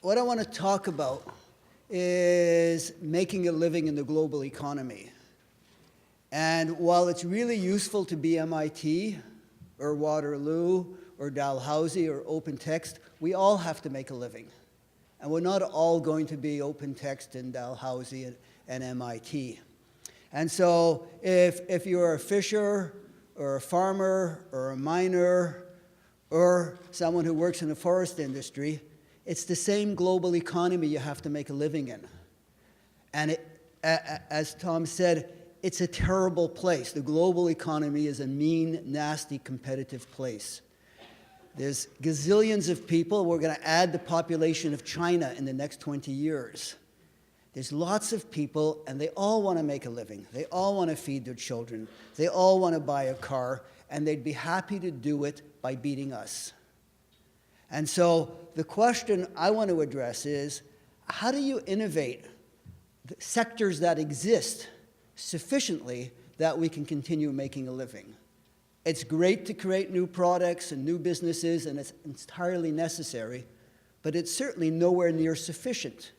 what I want to talk about is making a living in the global economy. And while it's really useful to be MIT or Waterloo or Dalhousie or Open Text, we all have to make a living. And we're not all going to be Open Text and Dalhousie and MIT. And so if you're a fisher or a farmer or a miner or someone who works in the forest industry, it's the same global economy you have to make a living in. And as Tom said, it's a terrible place. The global economy is a mean, nasty, competitive place. There's gazillions of people. We're going to add the population of China in the next 20 years. There's lots of people, and they all want to make a living. They all want to feed their children. They all want to buy a car, and they'd be happy to do it by beating us. And so the question I want to address is, how do you innovate the sectors that exist sufficiently that we can continue making a living? It's great to create new products and new businesses, and it's entirely necessary, but it's certainly nowhere near sufficient.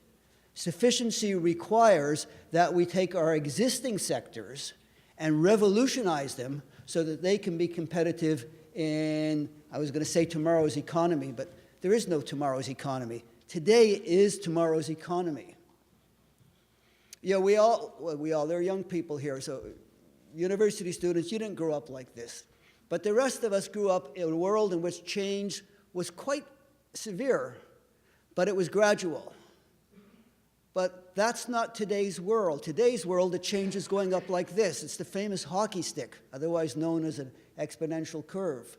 Sufficiency requires that we take our existing sectors and revolutionize them so that they can be competitive in, I was going to say tomorrow's economy, but there is no tomorrow's economy. Today is tomorrow's economy. Yeah, we all, there are young people here, so university students, you didn't grow up like this. But the rest of us grew up in a world in which change was quite severe, but it was gradual. But that's not today's world. Today's world, the change is going up like this. It's the famous hockey stick, otherwise known as an exponential curve.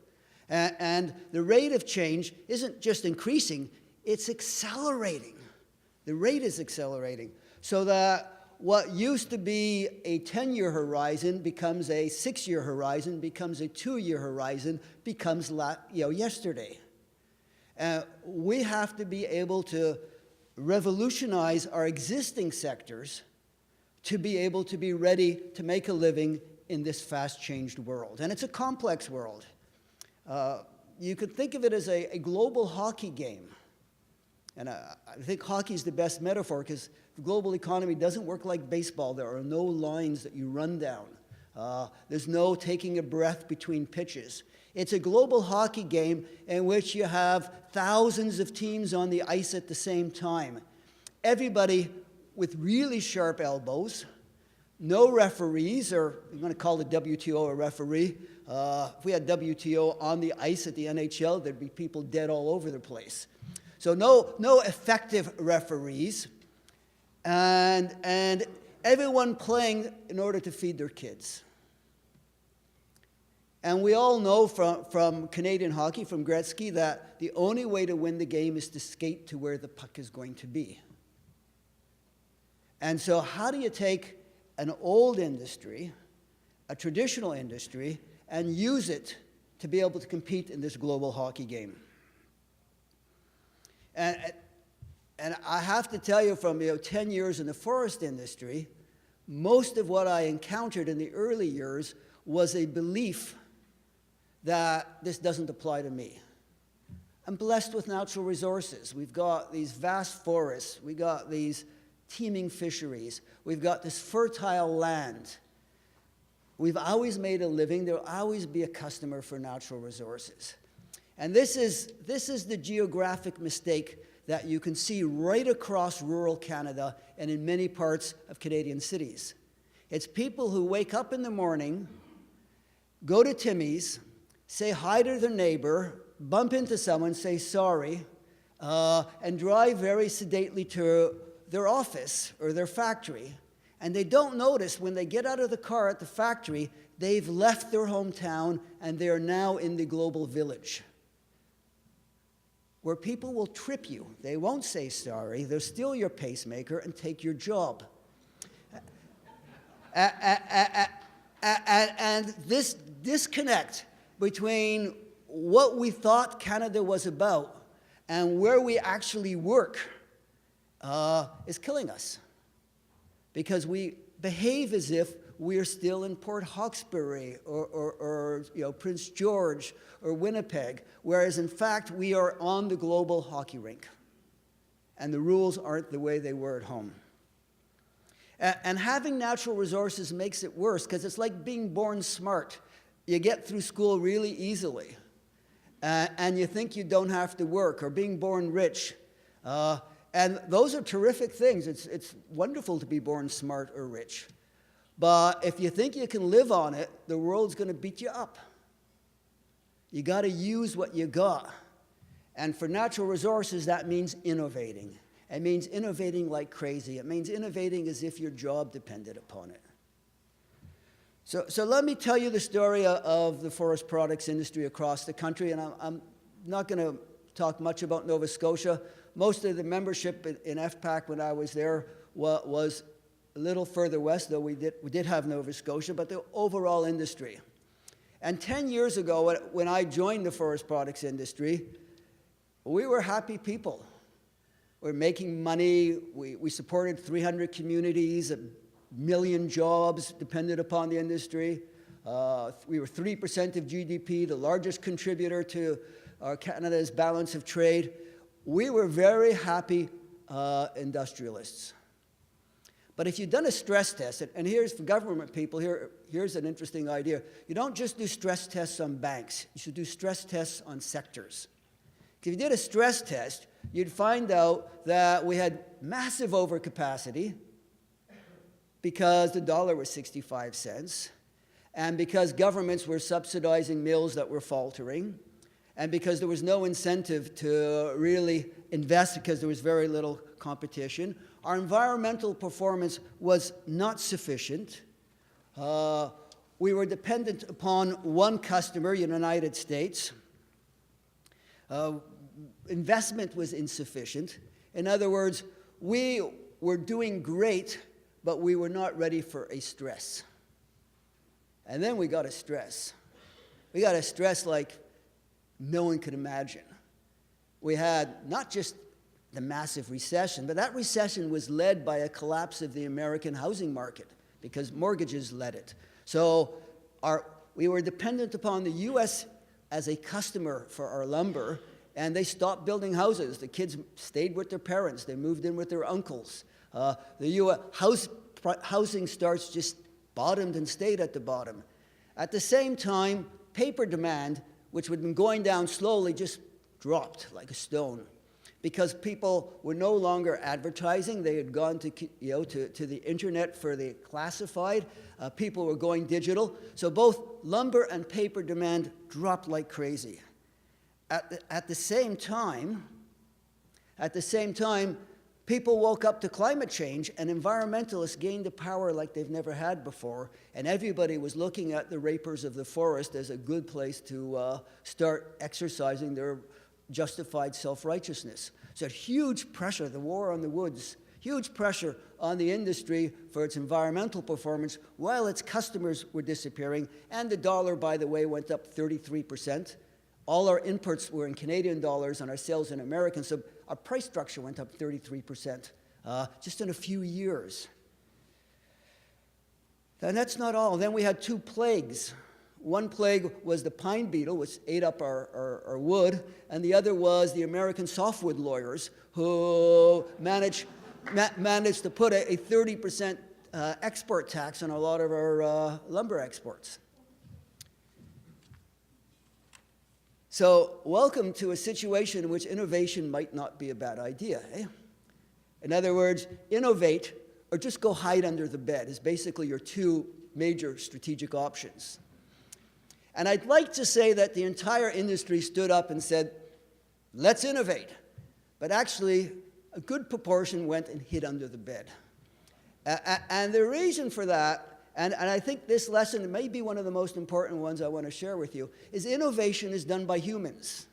And the rate of change isn't just increasing, it's accelerating. The rate is accelerating. So that what used to be a 10-year horizon becomes a 6-year horizon, becomes a 2-year horizon, becomes yesterday. We have to be able to revolutionize our existing sectors to be able to be ready to make a living in this fast-changed world. And it's a complex world. You could think of it as a global hockey game. And I think hockey is the best metaphor because the global economy doesn't work like baseball. There are no lines that you run down. There's no taking a breath between pitches. It's a global hockey game in which you have thousands of teams on the ice at the same time. Everybody with really sharp elbows, no referees, or you want to call the WTO a referee. If we had WTO on the ice at the NHL, there'd be people dead all over the place. So no effective referees, and everyone playing in order to feed their kids. And we all know from Canadian hockey, from Gretzky, that the only way to win the game is to skate to where the puck is going to be. And so how do you take an old industry, a traditional industry, and use it to be able to compete in this global hockey game? And I have to tell you, from 10 years in the forest industry, most of what I encountered in the early years was a belief that this doesn't apply to me. I'm blessed with natural resources. We've got these vast forests. We've got these teeming fisheries. We've got this fertile land. We've always made a living. There will always be a customer for natural resources. And this is the geographic mistake that you can see right across rural Canada and in many parts of Canadian cities. It's people who wake up in the morning, go to Timmy's, say hi to their neighbor, bump into someone, say sorry, and drive very sedately to their office or their factory. And they don't notice when they get out of the car at the factory, they've left their hometown and they are now in the global village, where people will trip you. They won't say sorry. They'll steal your pacemaker and take your job. And this disconnect between what we thought Canada was about and where we actually work is killing us. Because we behave as if we're still in Port Hawkesbury or Prince George or Winnipeg, whereas in fact we are on the global hockey rink. and the rules aren't the way they were at home. And having natural resources makes it worse because it's like being born smart. You get through school really easily, and you think you don't have to work, or being born rich. And those are terrific things. It's wonderful to be born smart or rich. But if you think you can live on it, the world's going to beat you up. You got to use what you got. And for natural resources, that means innovating. It means innovating like crazy. It means innovating as if your job depended upon it. So let me tell you the story of the forest products industry across the country. And I'm not going to talk much about Nova Scotia. Most of the membership in FPAC when I was there was a little further west, though we did have Nova Scotia, but the overall industry. And 10 years ago, when I joined the forest products industry, we were happy people. We're making money. We supported 300 communities, 1 million jobs depended upon the industry. We were 3% of GDP, the largest contributor to Canada's balance of trade. We were very happy industrialists. But if you've done a stress test, and here's for government people, here's an interesting idea. You don't just do stress tests on banks. You should do stress tests on sectors. If you did a stress test, you'd find out that we had massive overcapacity because the dollar was 65 cents, and because governments were subsidizing mills that were faltering, and because there was no incentive to really invest because there was very little competition. Our environmental performance was not sufficient. We were dependent upon one customer, the United States. Investment was insufficient. In other words, we were doing great, but we were not ready for a stress. And then we got a stress. We got a stress like no one could imagine. We had not just the massive recession, but that recession was led by a collapse of the American housing market because mortgages led it. So we were dependent upon the U.S. as a customer for our lumber, and they stopped building houses. The kids stayed with their parents. They moved in with their uncles. The U.S. housing starts just bottomed and stayed at the bottom. At the same time, paper demand, which had been going down slowly, just dropped like a stone because people were no longer advertising. They had gone to the internet for the classified. People were going digital. So both lumber and paper demand dropped like crazy. At the same time, people woke up to climate change, and environmentalists gained a power like they've never had before, and everybody was looking at the rapers of the forest as a good place to start exercising their justified self-righteousness. So huge pressure, the war on the woods, huge pressure on the industry for its environmental performance while its customers were disappearing, and the dollar, by the way, went up 33%. All our inputs were in Canadian dollars and our sales in American, so our price structure went up 33% just in a few years. And that's not all. Then we had two plagues. One plague was the pine beetle, which ate up our wood, and the other was the American softwood lawyers, who managed to put a 30% export tax on a lot of our lumber exports. So welcome to a situation in which innovation might not be a bad idea. Eh? In other words, innovate or just go hide under the bed is basically your two major strategic options. And I'd like to say that the entire industry stood up and said, let's innovate. But actually, a good proportion went and hid under the bed. And the reason for that, and I think this lesson may be one of the most important ones I want to share with you, is innovation is done by humans.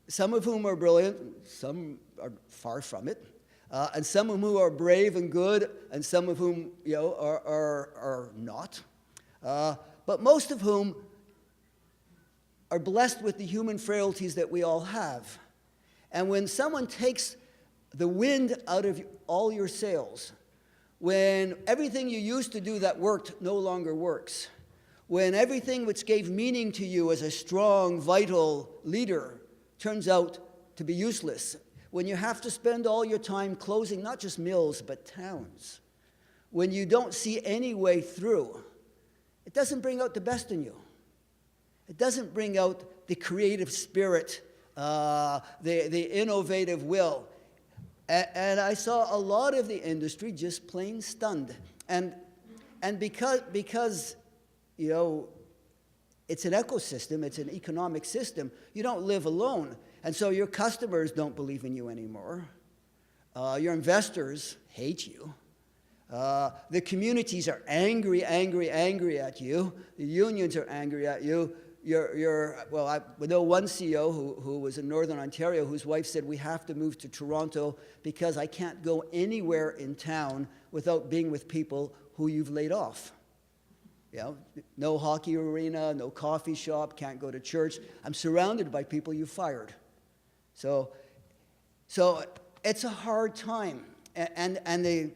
Some of whom are brilliant, some are far from it, and some of whom are brave and good, and some of whom are not. But most of whom are blessed with the human frailties that we all have. And when someone takes the wind out of all your sails, when everything you used to do that worked no longer works, when everything which gave meaning to you as a strong, vital leader turns out to be useless, when you have to spend all your time closing not just mills, but towns, when you don't see any way through, it doesn't bring out the best in you. It doesn't bring out the creative spirit, the innovative will. And I saw a lot of the industry just plain stunned. And because you know, it's an ecosystem, it's an economic system, you don't live alone. And so your customers don't believe in you anymore. Your investors hate you. The communities are angry at you. The unions are angry at you. I know one CEO who was in Northern Ontario whose wife said, we have to move to Toronto because I can't go anywhere in town without being with people who you've laid off. You know, no hockey arena, no coffee shop, can't go to church. I'm surrounded by people you fired. So it's a hard time. And the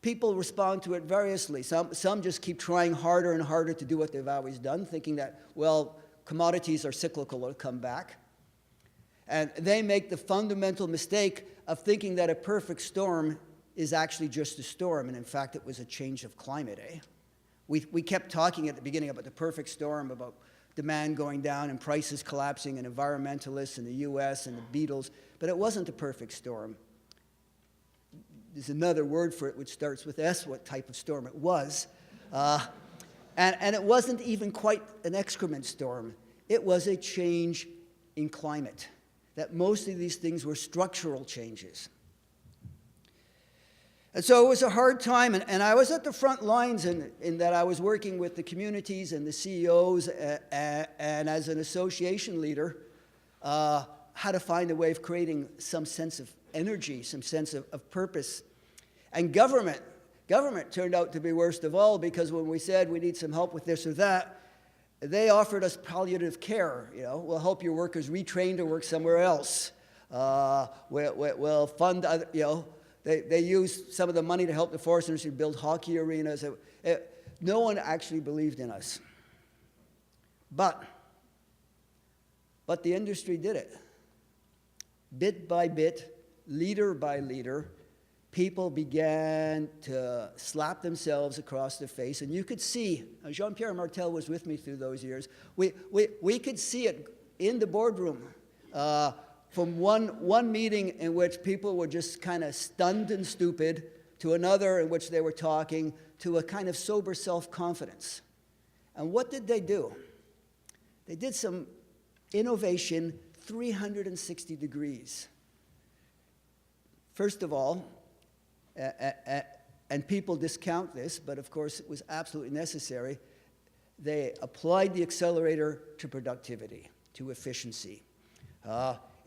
people respond to it variously. Some just keep trying harder and harder to do what they've always done, thinking that, well, commodities are cyclical, they'll come back. And they make the fundamental mistake of thinking that a perfect storm is actually just a storm, and in fact, it was a change of climate, eh? We kept talking at the beginning about the perfect storm, about demand going down and prices collapsing and environmentalists in the US and the Beatles, but it wasn't a perfect storm. There's another word for it which starts with S, what type of storm it was. And it wasn't even quite an excrement storm. It was a change in climate, that most of these things were structural changes. And so it was a hard time, and I was at the front lines in that I was working with the communities and the CEOs, and as an association leader, how to find a way of creating some sense of energy, some sense of purpose. And government turned out to be worst of all, because when we said we need some help with this or that, they offered us palliative care. You know, we'll help your workers retrain to work somewhere else. We'll fund other, you know, they used some of the money to help the forest industry build hockey arenas. No one actually believed in us. But the industry did it. Bit by bit, leader by leader, people began to slap themselves across the face. And you could see, Jean-Pierre Martel was with me through those years, we could see it in the boardroom. From one meeting in which people were just kind of stunned and stupid, to another in which they were talking, to a kind of sober self-confidence. And what did they do? They did some innovation 360 degrees. First of all, and people discount this, but of course it was absolutely necessary, they applied the accelerator to productivity, to efficiency.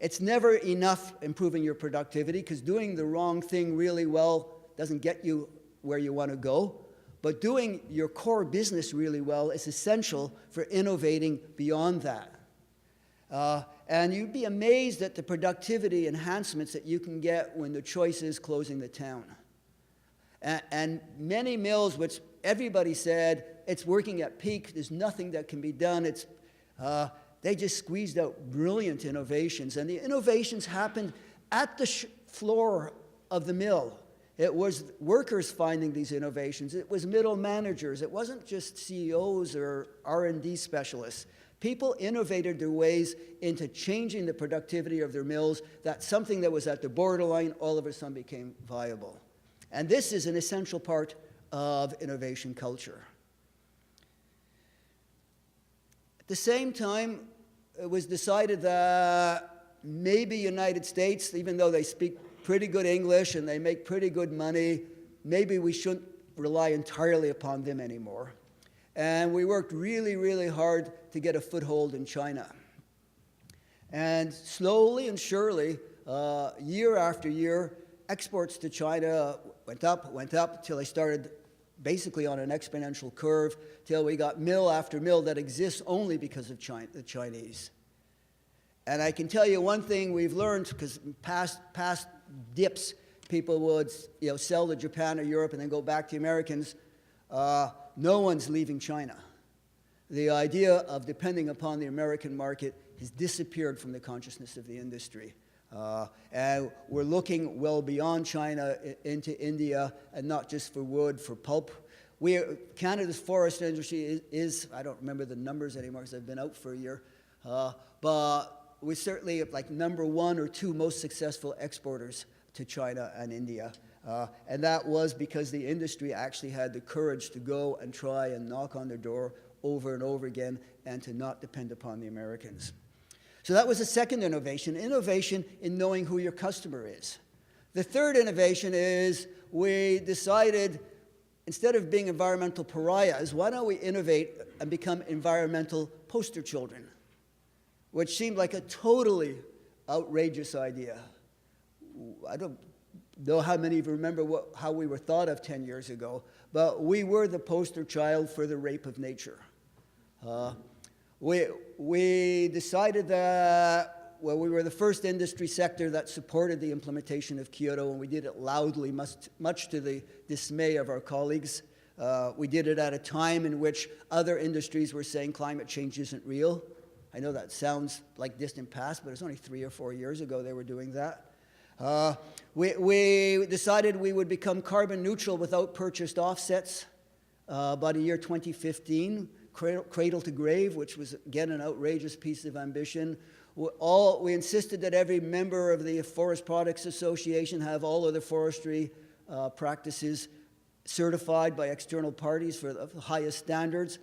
It's never enough improving your productivity, because doing the wrong thing really well doesn't get you where you want to go. But doing your core business really well is essential for innovating beyond that. And you'd be amazed at the productivity enhancements that you can get when the choice is closing the town. And many mills, which everybody said, it's working at peak, there's nothing that can be done, they just squeezed out brilliant innovations. And the innovations happened at the floor of the mill. It was workers finding these innovations. It was middle managers. It wasn't just CEOs or R&D specialists. People innovated their ways into changing the productivity of their mills, that something that was at the borderline all of a sudden became viable. And this is an essential part of innovation culture. At the same time, it was decided that maybe United States, even though they speak pretty good English and they make pretty good money, maybe we shouldn't rely entirely upon them anymore. And we worked really, really hard to get a foothold in China. And slowly and surely, year after year, exports to China went up, till they started basically on an exponential curve, till we got mill after mill that exists only because of the Chinese. And I can tell you one thing we've learned, because past dips, people would sell to Japan or Europe and then go back to Americans. No one's leaving China. The idea of depending upon the American market has disappeared from the consciousness of the industry. And we're looking well beyond China into India, and not just for wood, for pulp. Canada's forest industry is, I don't remember the numbers anymore because I've been out for a year, but we're certainly like number 1 or 2 most successful exporters to China and India. And that was because the industry actually had the courage to go and try and knock on their door over and over again and to not depend upon the Americans. So that was the second innovation in knowing who your customer is. The third innovation is we decided, instead of being environmental pariahs, why don't we innovate and become environmental poster children, which seemed like a totally outrageous idea. I don't know how many of you remember how we were thought of 10 years ago, but we were the poster child for the rape of nature. We decided that, well, we were the first industry sector that supported the implementation of Kyoto, and we did it loudly, much to the dismay of our colleagues. We did it at a time in which other industries were saying climate change isn't real. I know that sounds like distant past, but it's only 3 or 4 years ago they were doing that. We decided we would become carbon neutral without purchased offsets by the year 2015, cradle to grave, which was, again, an outrageous piece of ambition. We insisted that every member of the Forest Products Association have all of the forestry practices certified by external parties for the highest standards.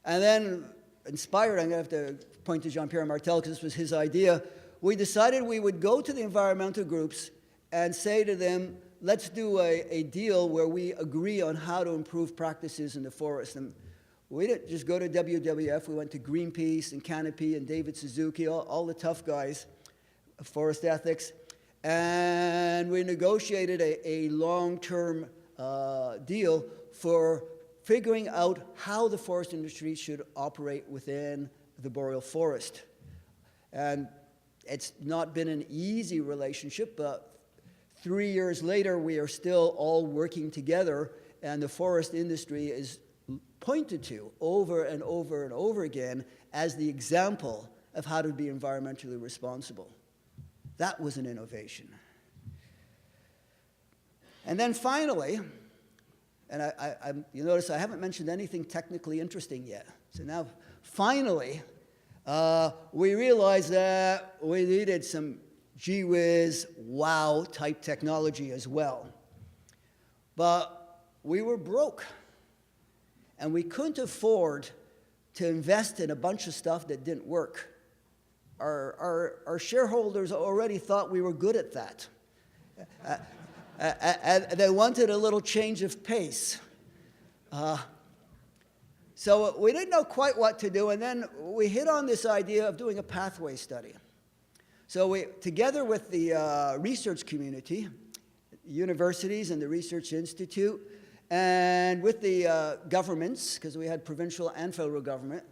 And then, inspired, I'm going to have to point to Jean-Pierre Martel because this was his idea, we decided we would go to the environmental groups and say to them, let's do a deal where we agree on how to improve practices in the forest. And we didn't just go to WWF, we went to Greenpeace and Canopy and David Suzuki, all the tough guys of forest ethics, and we negotiated a long-term deal for figuring out how the forest industry should operate within the boreal forest. And it's not been an easy relationship, but 3 years later, we are still all working together, and the forest industry is pointed to over and over and over again as the example of how to be environmentally responsible. That was an innovation. And then finally, and you notice I haven't mentioned anything technically interesting yet. So now, finally, we realized that we needed some gee whiz, wow type technology as well. But we were broke. And we couldn't afford to invest in a bunch of stuff that didn't work. Our shareholders already thought we were good at that. And they wanted a little change of pace. So we didn't know quite what to do, and then we hit on this idea of doing a pathway study. So we, together with the research community, universities and the Research Institute, and with the governments, because we had provincial and federal government,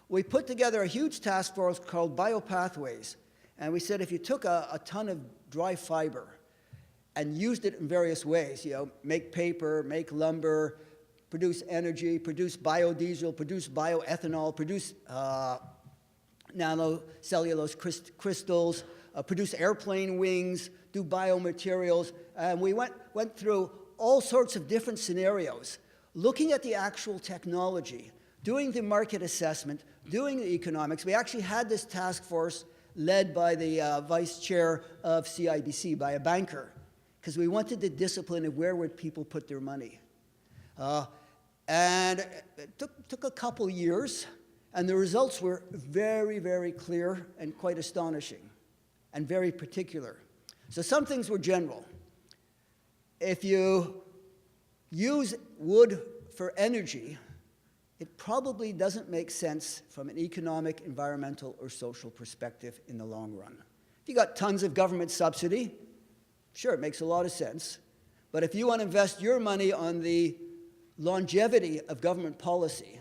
we put together a huge task force called Biopathways. And we said if you took a ton of dry fiber and used it in various ways, make paper, make lumber, produce energy, produce biodiesel, produce bioethanol, produce nanocellulose crystals, produce airplane wings, do biomaterials. And we went through all sorts of different scenarios, looking at the actual technology, doing the market assessment, doing the economics. We actually had this task force led by the vice chair of CIBC, by a banker, because we wanted the discipline of where would people put their money. And it took a couple years, and the results were very, very clear and quite astonishing and very particular. So some things were general. If you use wood for energy, it probably doesn't make sense from an economic, environmental, or social perspective in the long run. If you got tons of government subsidy, sure, it makes a lot of sense. But if you want to invest your money on the longevity of government policy,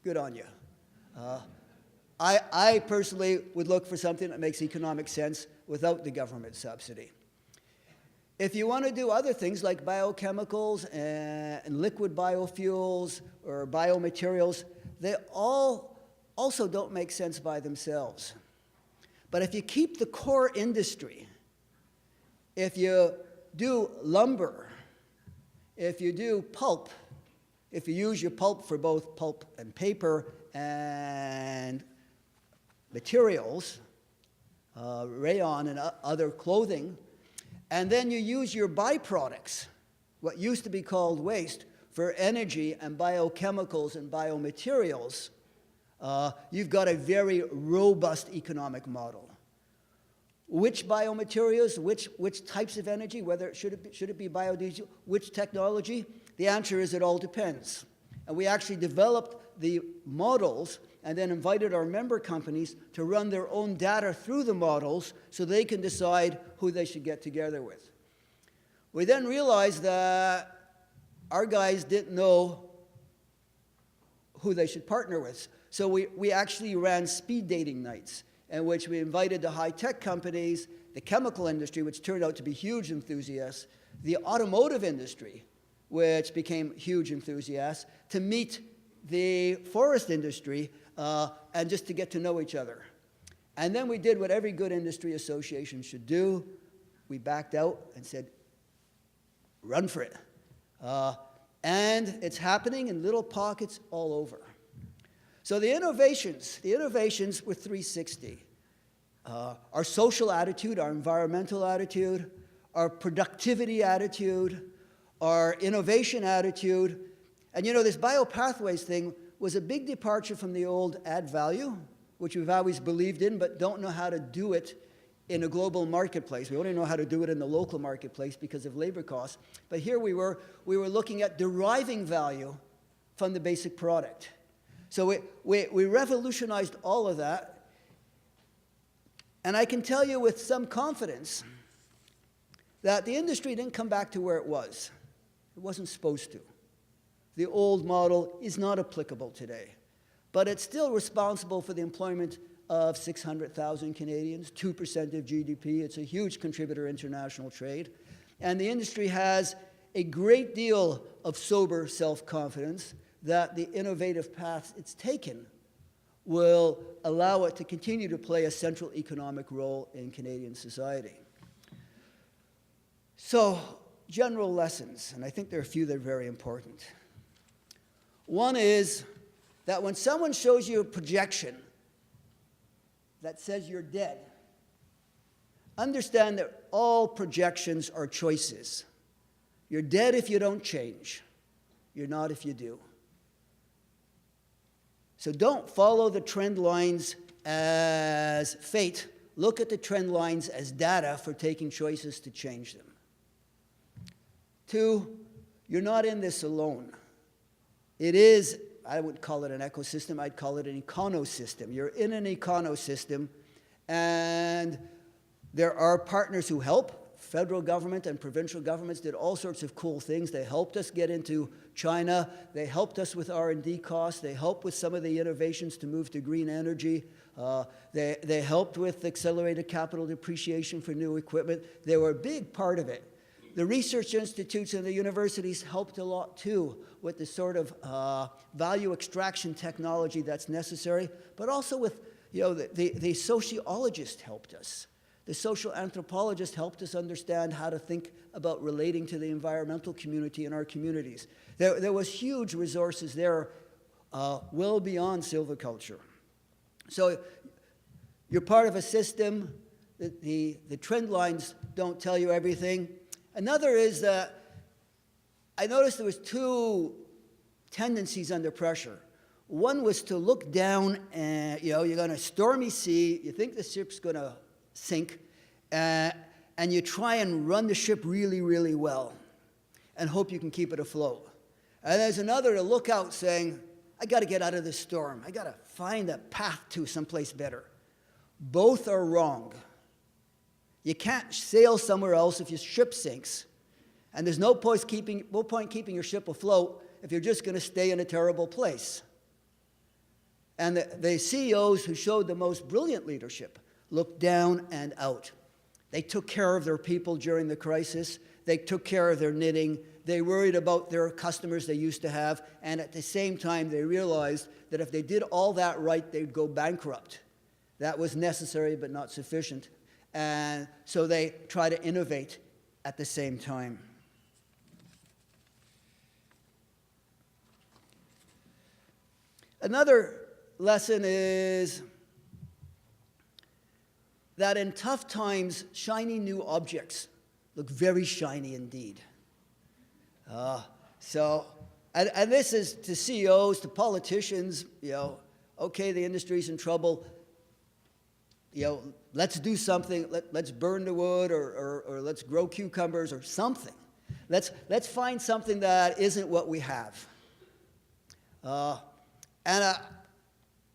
good on you. I personally would look for something that makes economic sense without the government subsidy. If you want to do other things like biochemicals and liquid biofuels or biomaterials, they all also don't make sense by themselves. But if you keep the core industry if you do lumber, if you do pulp, if you use your pulp for both pulp and paper and materials, rayon and other clothing, and then you use your byproducts, what used to be called waste, for energy and biochemicals and biomaterials, you've got a very robust economic model. Which biomaterials, which types of energy, whether should it be biodiesel, which technology? The answer is it all depends. And we actually developed the models and then invited our member companies to run their own data through the models so they can decide who they should get together with. We then realized that our guys didn't know who they should partner with. So we actually ran speed dating nights in which we invited the high-tech companies, the chemical industry, which turned out to be huge enthusiasts, the automotive industry, which became huge enthusiasts, to meet the forest industry and just to get to know each other. And then we did what every good industry association should do. We backed out and said, run for it. And it's happening in little pockets all over. So the innovations were 360. Our social attitude, our environmental attitude, our productivity attitude, our innovation attitude. And you know, this biopathways thing was a big departure from the old add value, which we've always believed in, but don't know how to do it in a global marketplace. We only know how to do it in the local marketplace because of labor costs. But here we were looking at deriving value from the basic product. So we revolutionized all of that. And I can tell you with some confidence that the industry didn't come back to where it was. It wasn't supposed to. The old model is not applicable today. But it's still responsible for the employment of 600,000 Canadians, 2% of GDP. It's a huge contributor to international trade. And the industry has a great deal of sober self-confidence that the innovative paths it's taken will allow it to continue to play a central economic role in Canadian society. So, general lessons, and I think there are a few that are very important. One is that when someone shows you a projection that says you're dead, understand that all projections are choices. You're dead if you don't change. You're not if you do. So don't follow the trend lines as fate. Look at the trend lines as data for taking choices to change them. 2, you're not in this alone. It is, I would call it an ecosystem, I'd call it an econosystem. You're in an econosystem, and there are partners who help. Federal government and provincial governments did all sorts of cool things. They helped us get into China. They helped us with R&D costs. They helped with some of the innovations to move to green energy. They helped with accelerated capital depreciation for new equipment. They were a big part of it. The research institutes and the universities helped a lot too with the sort of value extraction technology that's necessary, but also with, you know, the sociologists helped us. The social anthropologists helped us understand how to think about relating to the environmental community in our communities. There was huge resources there well beyond silviculture. So you're part of a system. The trend lines don't tell you everything. Another is that I noticed there was 2 tendencies under pressure. One was to look down and, you know, you're on a stormy sea, you think the ship's going to sink, and you try and run the ship really, really well and hope you can keep it afloat. And there's another to look out saying, I got to get out of this storm. I got to find a path to someplace better. Both are wrong. You can't sail somewhere else if your ship sinks. And there's no point keeping your ship afloat if you're just going to stay in a terrible place. And the CEOs who showed the most brilliant leadership looked down and out. They took care of their people during the crisis. They took care of their knitting. They worried about their customers they used to have. And at the same time, they realized that if they did all that right, they'd go bankrupt. That was necessary but not sufficient. And so they try to innovate at the same time. Another lesson is that in tough times, shiny new objects look very shiny indeed. And this is to CEOs, to politicians, okay, the industry's in trouble, let's do something, let's burn the wood or let's grow cucumbers or something. Let's find something that isn't what we have.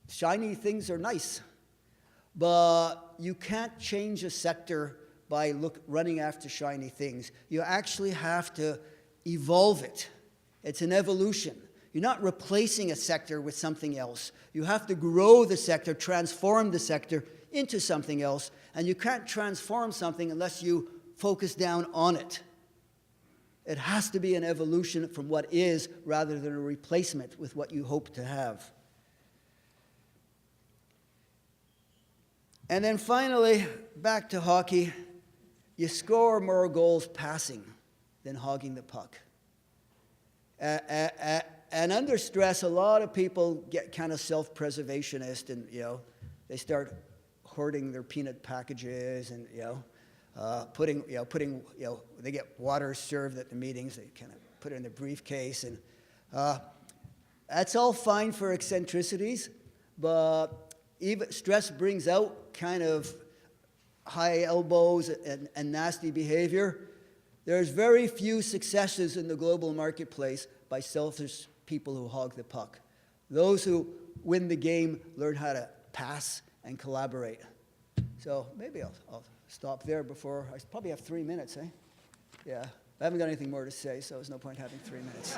Shiny things are nice, but you can't change a sector by running after shiny things. You actually have to evolve it. It's an evolution. You're not replacing a sector with something else. You have to grow the sector, transform the sector into something else, and you can't transform something unless you focus down on it. It has to be an evolution from what is rather than a replacement with what you hope to have. And then finally, back to hockey, you score more goals passing than hogging the puck. And under stress, a lot of people get kind of self-preservationist, and they start hoarding their peanut packages, and they get water served at the meetings. They kind of put it in their briefcase, and that's all fine for eccentricities, but even stress brings out kind of high elbows and nasty behavior. There's very few successes in the global marketplace by selfish people who hog the puck. Those who win the game learn how to pass and collaborate. So maybe I'll stop there before, I probably have 3 minutes, eh? Yeah, I haven't got anything more to say, so there's no point having 3 minutes.